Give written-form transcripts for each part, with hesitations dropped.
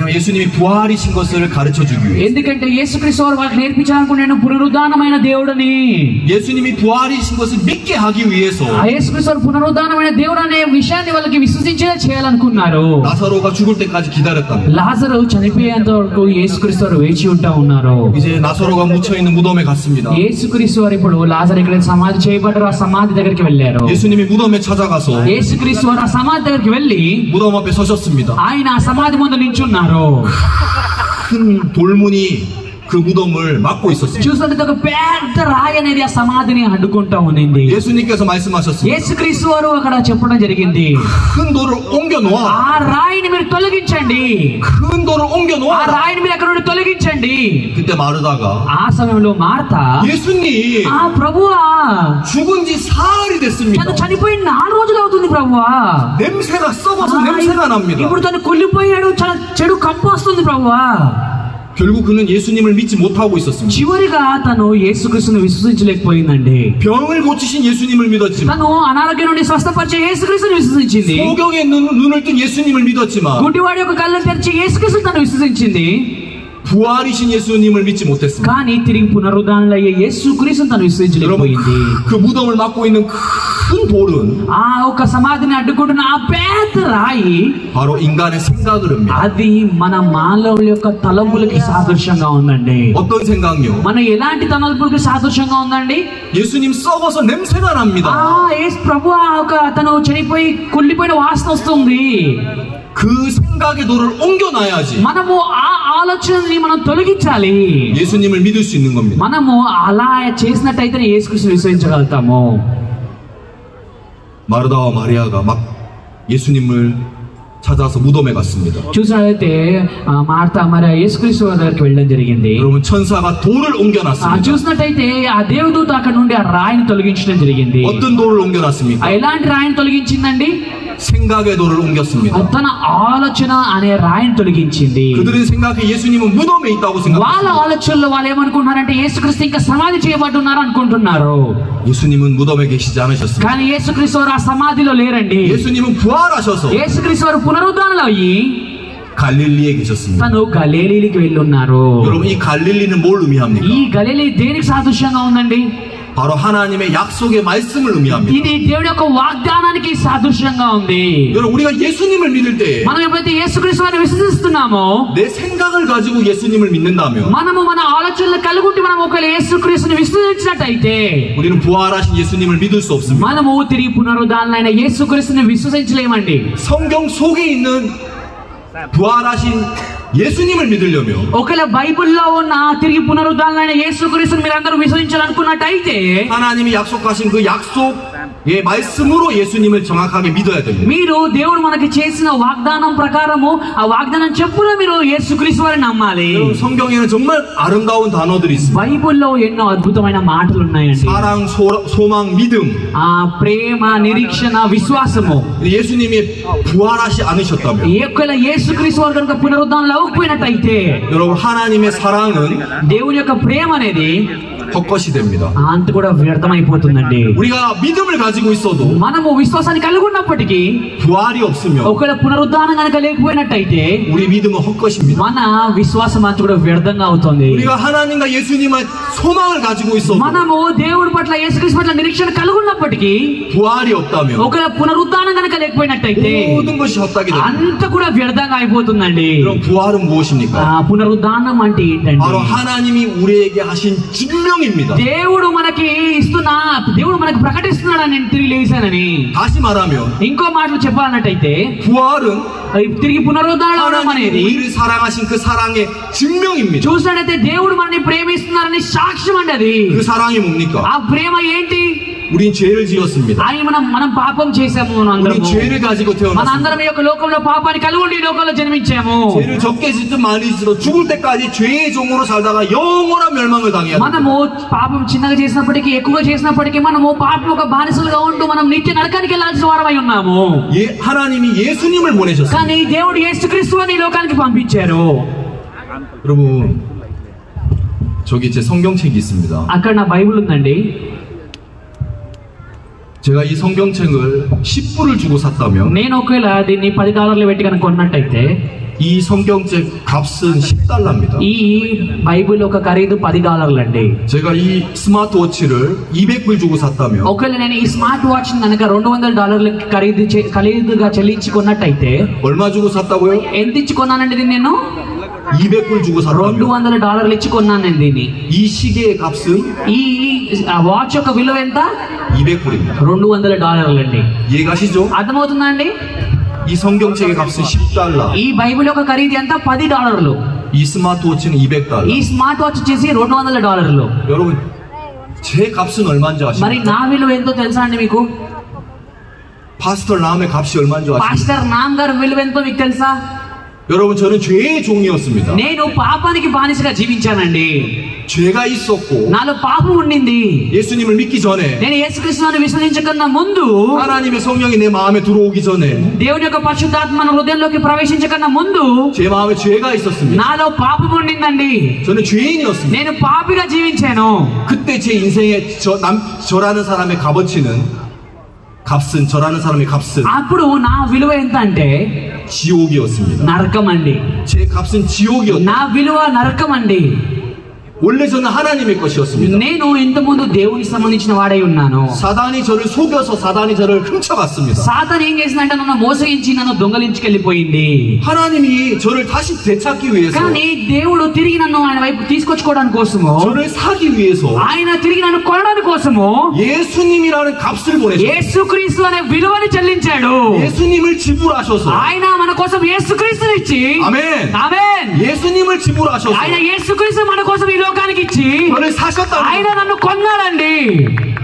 왜냐하면 예수님이 부활이신 것을 가르쳐 주기 위해. ఎందుకంటే యేసుక్రీస్తు వారు వాళ్ళకి నేర్పించాలనుకున్నాను పునరుద్ధానమైన దేవుడని. 예수님이 부활이신 것을 믿게 하기 위해서. ఆ యేసుక్రీస్తు వారు పునరుద్ధానమైన దేవుడు అనే విషయాన్ని వాళ్ళకి విశ్వసించేలా చేయాలనుకున్నారు. 나사로가 죽을 때까지 기다렸답니다. లాజరు చనిపోయేంత వరకు యేసుక్రీస్తు వారు వేచి ఉంటా ఉన్నారు. 이제 나사로가 묻혀 있는 무덤에 갔습니다. యేసుక్రీస్తు వారు ఇప్పుడు లాజరు ఇక్కడ సమాధి చేయబడ్డారు, ఆ సమాధి దగ్గరికి వెళ్ళారు. 예수님이 무덤에 찾아가서 యేసుక్రీస్తు వారు ఆ సమాధి దగ్గరికి వెళ్ళి 무덤 앞에 서셨습니다. ఆయన ఆ సమాధి ముందు నించున్నారు. 큰 돌문이 그 무덤을 막고 있었습니다. చూస్తుంటే ఒక పెద్ద రాయి అనేది ఆ సమాధిని అడ్డుకుంటా ఉంది. 예수님께서 말씀하셨습니다. యేసుక్రీస్తు వారు అక్కడ చెప్పడం జరిగింది, 큰 돌을 옮겨 놓아. ఆ రాయిని మీరు తొలగించండి. 큰 돌을 옮겨 ఆ 놓아. రాయిని మీరు అక్కడ నుండి తొలగించండి. 그때 마르다가 ఆ సమయంలో మార్తా, 예수님 ఆ ప్రభువా 죽은 지 사흘이 됐습니다. తను చనిపోయి 4 రోజులు అవుతుంది ప్రభువా. 냄새가 썩어서 냄새가 납니다. ఇప్పుడు తను కుళ్ళిపోయాడు, చాలా చెడు కంపు వస్తుంది ప్రభువా. 결국 그는 예수님을 믿지 못하고 있었습니다. చివరిగా తను యేసుక్రీస్తును విశ్వసించలేకపోయిందండి. 병을 고치신 예수님을 믿었지만, తను అనారోగ్యం నుండి స్వస్థపరిచే యేసుక్రీస్తును విశ్వసించింది. 소경의 눈을 뜬 예수님을 믿었지만, గుడ్డివాడి యొక్క కళ్ళను తెరిచి యేసుక్రీస్తును తను విశ్వసించింది. 부활이신 예수님을 믿지 못했습니다. కానీ తిరిగి పునరుద్ధానులయ్యే యేసుక్రీస్తును తను విశ్వసించలేకపోయింది. 그 무덤을 막고 있는 큰 돌은 ఆ ఒక సమాధిని అడ్డుకుంటున్న ఆ పెద్ద రాయి 바로 인간의 생각을 흡니다. అది మన మానవుల యొక్క తలంపులకి సాదృశ్యంగా ఉందండి. 어떤 생각요? మన ఎలాంటి తలంపులకి సాదృశ్యంగా ఉందండి? 예수님 썩어서 냄새가 납니다. యేసు ప్రభు ఒక తను చనిపోయి కుళ్ళిపోయిన వాసన వస్తుంది. 그 생각의 돌을 옮겨놔야지 మనము ఆ ఆలోచనని మనం తొలగించాలి. 예수님을 믿을 수 있는 겁니다. మనము అలా చేసినట్టయితే యేసుక్రీస్తుని విశ్వసించగలుగుతాము. 마르다와 마리아가 막 예수님을 찾아서 무덤에 갔습니다. చూసినట్లయితే మార్తా మరి యేసుక్రీస్తు వారి దగ్గరికి వెళ్ళడం జరిగింది. 여러분 천사가 돌을 옮겨놨습니다. చూసినట్టయితే ఆ దేవదూత అక్కడ నుండి ఆ రాయిని తొలగించడం జరిగింది. 어떤 돌을 옮겨놨습니까? ఎలాంటి రాయిని తొలగించిందండి? 생각의 돌을 옮겼습니다. తన ఆలోచన అనే రాయిని తొలగించింది. 그들은 생각해 예수님은 무덤에 있다고 వాళ్ళ 생각했습니다. ఆలోచనలో వాళ్ళు ఏమనుకుంటున్నారంటే యేసుక్రీస్తు ఇంకా సమాధి చేయబడుతున్నారు అనుకుంటున్నారు. 예수님은 무덤에 계시지 않으셨습니다. కానీ యేసుక్రీస్తు వారు ఆ సమాధిలో లేరండి. 예수님은 부활하셔서 యేసుక్రీస్తు వారు పునరుద్ధానులు అయ్యి 갈릴리에 계셨습니다. తను గలిలీకి వెళ్ళి ఉన్నారు. 여러분 이 갈릴리는 뭘 의미합니까? ఈ గలిలీ దేనికి సాదృశ్యంగా ఉందండి? 바로 하나님의 약속의 말씀을 의미합니다. ఇది దేవుడి యొక్క వాగ్దానానికి సాదృశ్యంగా ఉంది. 여러분 우리가 예수님을 믿을 때 మనం ఎప్పుడైతే యేసుక్రీస్తు వారిని విశ్వసిస్తున్నామో, 내 생각을 가지고 예수님을 믿는다면 మనము మన ఆలోచనలు కలుగుంటే మనం ఒకవేళ యేసుక్రీస్తుని విశ్వసించినట్టయితే 우리는 부활하신 예수님을 믿을 수 없습니다. మనము తిరిగి పునరుద్ధానులైన యేసుక్రీస్తుని విశ్వసించలేమండి. 성경 속에 있는 부활하신 예수님을 믿으려면 ఒకవేళ బైబిల్లో ఉన్న తిరిగి పునరుద్ధానులైన యేసుక్రీస్తుని మీరందరూ విశ్వసించాలనుకున్నట్టయితే 하나님이 약속하신 그 약속의 말씀으로 예수님을 정확하게 믿어야 됩니다. మీరు దేవుడు మనకి చేసిన వాగ్దానం ప్రకారము ఆ వాగ్దానం చెప్పున మీరు యేసుక్రీస్తు వారిని నమ్మాలి. 성경에는 정말 아름다운 단어들이 있습니다. బైబిల్లో ఎన్నో అద్భుతమైన మాటలు ఉన్నాయండి. 사랑, 소망, 믿음. ఆ ప్రేమ, నిరీక్షణ, విశ్వాసము. 예수님이 부활하지 않으셨다면 ఒకవేళ యేసుక్రీస్తు వారు కనుక పునరుద్ధానం అవ్వకపోయినట్టయితే 여러분 하나님의 사랑은 దేవుని యొక్క ప్రేమ అనేది 헛것이 됩니다. అంత కూడా వ్యర్థమైపోతుందండి. 우리가 믿음을 가지고 있어도 మనము విశ్వాసాన్ని కలిగి ఉన్నప్పటికీ 부활이 없으면 ఒకవేళ పునరుద్ధానం కనుక లేకపోయినట్టయితే 우리 믿음은 헛것입니다. మన విశ్వాసం అంత కూడా వ్యర్థంగా అవుతుంది. 우리가 하나님과 예수님의 소망을 가지고 있어도 మనము దేవుడి పట్ల యేసుక్రీస్తు పట్ల నిరీక్షణ కలిగి ఉన్నప్పటికీ 부활이 없다면 ఒకవేళ పునరుద్ధానం కనుక లేకపోయినట్టయితే 모든 것이 헛되게 됩니다. అంత కూడా వ్యర్థంగా అయిపోతుందండి. 그럼 부활은 ము엇입니까? పునరుద్ధానం అంటే ఏంటండి? 바로 하나님이 우리에게 하신 증명입니다. దేవుడు మనకి దేవుడు మనకి ప్రకటిస్తున్నాడని నేను తిరిగి లేచానని. 다시 말하면 ఇంకో మాటలు చెప్పాలన్నట్టయితే 부활은 తిరిగి పునరుద్ధానం అనేది 우리를 사랑하신 그 사랑의 증명입니다. చూసినట్టయితే దేవుడు మనల్ని ప్రేమిస్తున్నారని సాక్ష్యం అండి అది. 그 사랑이 뭡니까? ఆ ప్రేమ ఏంటి? 우린 죄를 지었습니다. మనం పాపం చేశాము. 우린 죄를 가지고 태어났습니다. మనందరం ఈ యొక్క లోకంలో పాపాన్ని కలిగి ఉండి ఈ లోకంలో జన్మించాము. 죄를 적게 짓든 많이 짓든 죽을 때까지 죄의 종으로 살다가 영원한 멸망을 당해야 합니다. మనము పాపం చిన్నగా చేసినప్పటికీ ఎక్కువగా చేసినప్పటికీ మనము పాపం ఒక బానిసలుగా ఉంటూ మనం నిత్య నరకానికి వెళ్ళాల్సిన వారమై ఉన్నాము. 하나님이 예수님을 보내셨습니다. కానీ దేవుడు యేసుక్రీస్తుని ఈ లోకానికి పంపించారు. 여러분 저기 제 성경책이 있습니다. అక్కడ నా బైబిల్ ఉందండి. 제가 이 성경책을 $10을 주고 샀다면 నేను ఒకవేళ దీన్ని $10 పెట్టి కనుక కొన్నట్టయితే 이 성경책 값은 $10입니다. ఈ బైబిల్ యొక్క ఖరీదు $10 అండి. 제가 이 스마트워치를 $200 주고 샀다면 ఒకవేళ నేను ఈ స్మార్ట్ వాచ్ కనుక $200 ఖరీదుగా చెల్లించుకున్నట్టయితే 얼마 주고 샀다고요? ఎంత ఇచ్చి కొన్నానండి దీన్ని? నేను $200 주고 샀다면 $200 ఇచ్చి కొన్నానండి దీన్ని. 이 시계의 값은 ఈ వాచ్ యొక్క విలువ ఎంత? $200입니다. $200 అండి. 이해가시죠? అర్థమవుతుందా అండి? 이 성경책의 값은 $10. ఈ బైబిల్ యొక్క ఖరీదు ఎంత? $10. 이 스마트워치는 $200. ఈ స్మార్ట్ వాచ్ వచ్చేసి $200. 여러분 제 값은 얼마인지 మరి 아십니까? నా విలువ ఎంతో తెలుసా అండి మీకు? 파스터 남의 값이 얼마인 줄 아십니까? పాస్టర్ నామ్ గారి విలువ ఎంతో మీకు తెలుసా? 여러분 저는 죄의 종이었습니다. నేను పాపానికి బానిసగా జీవించానండి. 죄가 있었고 నాలో పాపం ఉండింది. 예수님을 믿기 전에 నేను యేసుక్రీస్తుని విశ్వసించకన్నా ముందు, 하나님의 성령이 내 마음에 들어오기 전에 దేవుని యొక్క పరిశుద్ధాత్మ మన హృదయంలోకి ప్రవేశించకన్నా ముందు 제 마음에 죄가 있었습니다. నాలో పాపం ఉండిందండి. 저는 죄인이었습니다. నేను పాపిగా జీవించాను. 그때 제 인생에 저라는 사람의 값어치는 저라는 사람의 값은 అప్పుడు నా విలువ ఎంత అంటే 지옥이었습니다. నరకం అండి. 제 값은 지옥이었다. నా విలువ నరకం అండి. 원래 저는 하나님의 것이었습니다. నేను ఇంతకుముందు దేవునికి సంబంధించిన వాడై ఉన్నాను. 사단이 저를 속여서 사단이 저를 훔쳐갔습니다. సాతాను ఏం చేసిందంటే నన్ను మోసగించి నన్ను దొంగలించుకెళ్ళిపోయింది. 하나님이 저를 다시 되찾기 위해서 కానీ దేవుడు తిరిగి నన్ను ఆయన వైపు తీసుకొచ్చుకోవడానికి కోసము, 저를 사기 위해서 ఆయన తిరిగి నన్ను కొనడానికి కోసము 예수님이라는 값을 보내셨어요. యేసుక్రీస్తు అనే విలువని చెల్లించాడు. 예수님을 지불하셔서 ఆయన మన కోసం యేసుక్రీస్తుని ఇచ్చి, 아멘. ఆమేన్, 예수님을 지불하셔서 ఆయన యేసుక్రీస్తు మన కోసం ఈ లోకానికి ఇచ్చి 저를 사셨다는 ఆయన నన్ను కొన్నాడండి.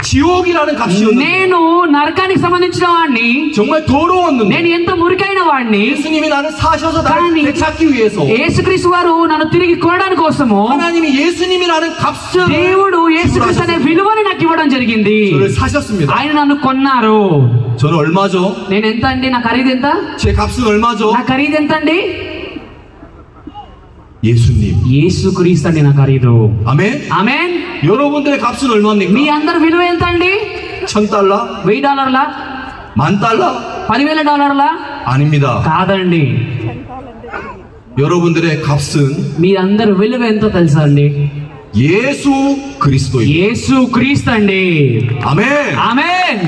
지옥이라는 값이었는데 నేను నరకానికి సంబంధించిన వాడిని, 정말 더러웠는데 నేను ఎంత మురికైన వాడిని. 예수님이 나를 사셔서 나를 కానీ 되찾기 위해서 యేసుక్రీస్తు వారు నన్ను తిరిగి కొనడానికి కోసము 하나님이 예수님이라는 값을 దేవుడు యేసుక్రీస్తు అనే విలువని నాకు ఇవ్వడం జరిగింది. 저를 사셨습니다. ఆయన నన్ను కొన్నారు. 저는 얼마죠? నేను ఎంత అండి? నా ఖరీదు ఎంత? 제 값은 얼마죠? నా ఖరీదు ఎంత అండి? 예수님. యేసుక్రీస్తు అండి నా ఖరీదు. 아멘. ఆమేన్. 여러분들의 값은 얼마입니까? మీ అందరి విలువ ఎంత అండి? $1,000? $1000? $10,000? $10,000? 아닙니다. కాదండి. 여러분들의 값은 మీ అందరి విలువ ఎంతో తెలుసా అండి? 예수 그리스도입니다. యేసుక్రీస్తు అండి. 아멘. ఆమేన్.